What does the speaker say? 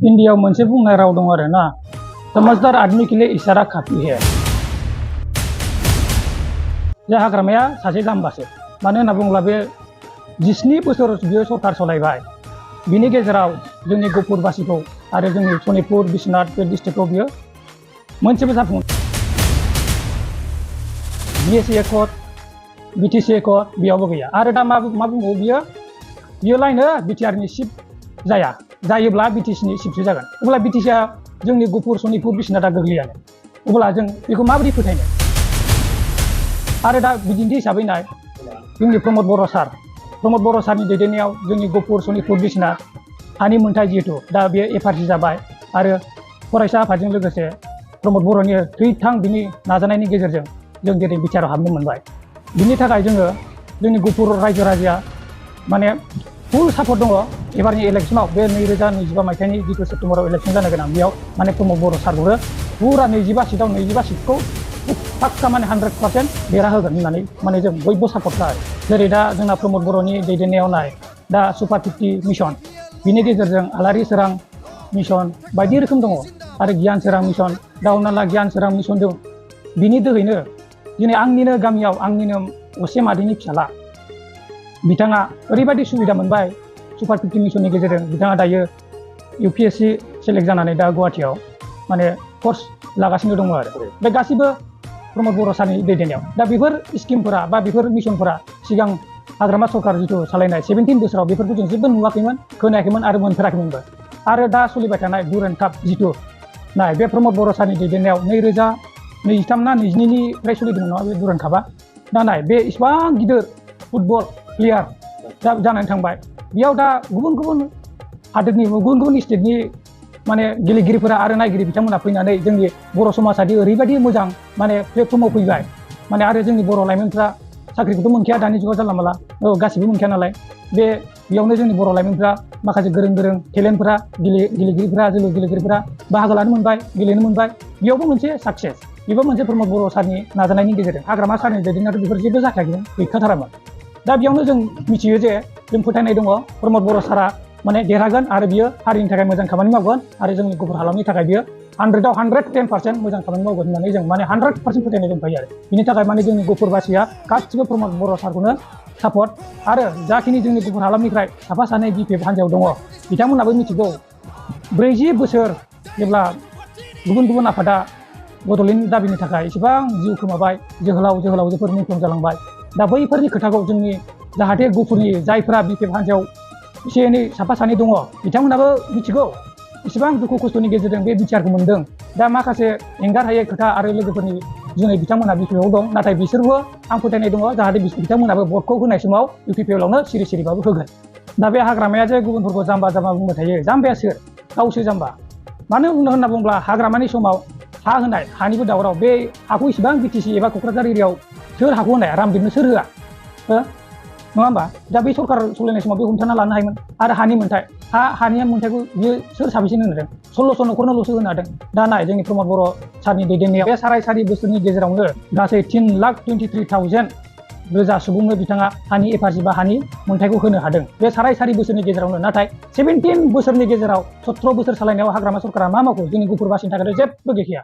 India मोनसे बुंनाय राव दं आरो ना, समझदार आदमी के लिए इशारा काफी है। जे हाग्रामाया सासे जाम्बासो, मानो होनना बुङोब्ला बे 17 बोसोर बियो सरकार सलायबाय। बिनि गेजेराव जोंनि गहपुरबासिखौ आरो जोंनि सनितपुर बिश्वनाथ बे डिस्ट्रिक्टआव बियो मोनसेबो जाफुं बिएसि एकर्ड बिटिसि एकर्ड बेयावबो गैया। आरो दा मा बुङो बियो लायनो बिटिआरनि चिफ जाया, जायोब्ला बिटिसिनि चिफसो जागोन। अब्ला बिटिसिआ जोंनि गहपुर सनितपुर बिश्वनाथआ गोग्लैयानो, अब्ला जों बेखौ माबोरै फोथायनो? आरो दा बिदिन्थि हिसाबै नाय, जोंनि प्रमद बर' सारनि दैदेननायाव जोंनि गहपुर सनितपुर बिश्वनाथ हानि मोन्थाय जिहेतु दा बेयो एफआरसि जाबाय आरो फरायसा आफादजों लोगोसे प्रमद बर'नि थैथां बिनि नाजानायनि गेजेरजों जों दिनै बिटिआरआव हाबनो मोनबाय। बिनि थाखाय जोंनि गहपुर रायजो राजाया माने फुल सापर्ट दङ। एबारनि इलेक्सनाव बे 2025 मायथाइनि जिथु सेप्तेम्बराव इलेक्सन जानो गोनां, बेयाव माने प्रमद बर' सारखौनो पुरा 25 सीटआव 25 सीटखौ पाक्का माने 100% देरहा होगोन होननानै माने जों बयबो सापर्ट खालामो। जेरै दा जोंना प्रमद बर'नि दैदेननायाव नाय, दा सुपार 50 मिशन, बिनि गेजेरजों आलारि सोरां मिशन बायदि रोखोम दङ आरो गियान सोरां मिशन, दा हमना ला गियान सोरां मिशन दं। बिनि दोहैनो दिनै आंनिनो गामियाव आंनिनो असे मादैनि फिसाला बिथाङा ओरैबायदि सुबिदा मोनबाय सुपार 50 मिशननि गेजेरजों। बिथाङा दायो UPSC सेलेक्ट जानानै दा गुवाहाटियाव माने कर्स लागासिनो दङ आरो बे गासिबो प्रमद बर' सारनि दैदेननायाव। दा बेफोर स्किमफोरा बा बेफोर मिशनफोरा सिगां हाग्रामा सरकार जिथु सालायनाय 17 बोसोराव बेफोरखौ जों जेबो नुवाखैमोन, खोनायाखैमोन आरो मोनफेराखैमोनबो। आरो दा सोलिबाय थानाय डुरान्ड काप जिथु नाय, बे प्रमद बर' सारनि दैदेननायाव 2023 ना 22निफ्राय सोलिदोंमोन नङा बे डुरान्ड कापआ। दा नाय, बे इसिबां गिदिर फुटबल प्लेयार दा जानानै थांबाय। बेयाव दा गुबुन गुबुन हादोरनि गुबुन गुबुन स्टेटनि माने गेलेगिरिफोरा आरो नायगिरि बिथांमोना फैनानै जोंनि बर' समाजादि ओरैबायदि मोजां माने प्लेटफर्माव फैबाय माने। आरो जोंनि बर' लाइमोनफ्रा साख्रिखौथ' मोनखाया दानि जुगाव जानला माला, गासिबो मोनखाया नालाय। बेयावनो जोंनि बर' लाइमोनफ्रा माखासे गोरों गेलेगिरिफोरा जोलुर गेलेगिरिफोरा बाहागो लानो मोनबाय, गेलेनो मोनबाय। बेयावबो मोनसे साक्सेस, बेबो मोनसे प्रमद बर' सारनि नाजानायनि गेजेरजों। हाग्रामा सारनि दैदेननायाथ' बेफोर जेबो जाखायाखैमोन, गैखाथारामोन। दा बेयावनो जों मिथियो जे जों फोथायनाय दङ प्रमद बर' सारा माने देरहागोन आरो बियो हारिनि थाखाय मोजां खामानि मावगोन आरो जोंनि गहपुर हालामनि थाखाय बियो 100आव 110% मोजां खामानि मावगोन होननानै जों माने 100% फोथायनाय दंखायो आरो। बिनि थाखाय माने जोंनि गहपुरबासिया गासिबो प्रमद बर' सारखौनो सापर्ट। आरो जाखिनि जोंनि गहपुर हालामनिफ्राय साफा सानै बिपिएफ हान्जायाव दङ, बिथांमोनाबो मिथिगौ 40 बोसोर जेब्ला गुबुन गुबुन आफादा बड'लेण्ड दाबिनि थाखाय एसेबां जिउ खोमाबाय, जोहोलावजोफोर मुंख्लं जालांबाय। दा बैफोरनि खोथाखौ जोंनि जाहाथे गहपुरनि जायफोरा बिपिएफ हान्जायाव एसे एनै साफा सानै दङ, बिथांमोनाबो मिथिगौ इसेबां दुखु खस्थ'नि गेजेरजों बे बिटिआरखौ मोनदों। दा माखासे एंगारहायै खोथा आरो लोगोफोरनि जुनै बिथांमोना बिपिएफआव दं, नाथाय बिसोरबो आं फोथायनाय दङ जाहाथे बिथांमोनाबो भटखौ होनाय समाव इउपिपिएलआवनो सिरिबाबो होगोन। दा बे हाग्रामाया जे गुबुनफोरखौ जाम्बा बुंबाय थायो, जाम्बाया सोर? गावसो जाम्बा। मानो होनना बुङोब्ला हाग्रामानि समाव हा होनाय, हानिबो दावराव, बे हाखौ इसेबां बिटिसि एबा क'क्राझार एरियायाव सोर हाखौ होनाया? रामदेबनो सोर होआ? नङा होमबा? दा बे सरकार सलायनाय समाव बे हमथाना लानो हायोमोन। आरो हानि मोन्थाय, हानि मोन्थायखौ बियो सोर साबेसेनो होनो हादों? 1600 न'खरनोल'सो होनो हादों। दा नाय, जोंनि प्रमद बर' सारनि दैदेननायाव बे 4.5 बोसोरनि गेजेरावनो गासै 3,23,000 रोजा सुबुंनो बिथाङा हानि एफआरसि बा हानि मोन्थायखौ होनो हादों बे 4.5 बोसोरनि गेजेरावनो। नाथाय 17 बोसोरनि गेजेराव 17 बोसोर सालायनायाव हाग्रामा सरकारा मा मावखो? जोंनि गहपुरबासिनि थाखाय जेबो गैखाया।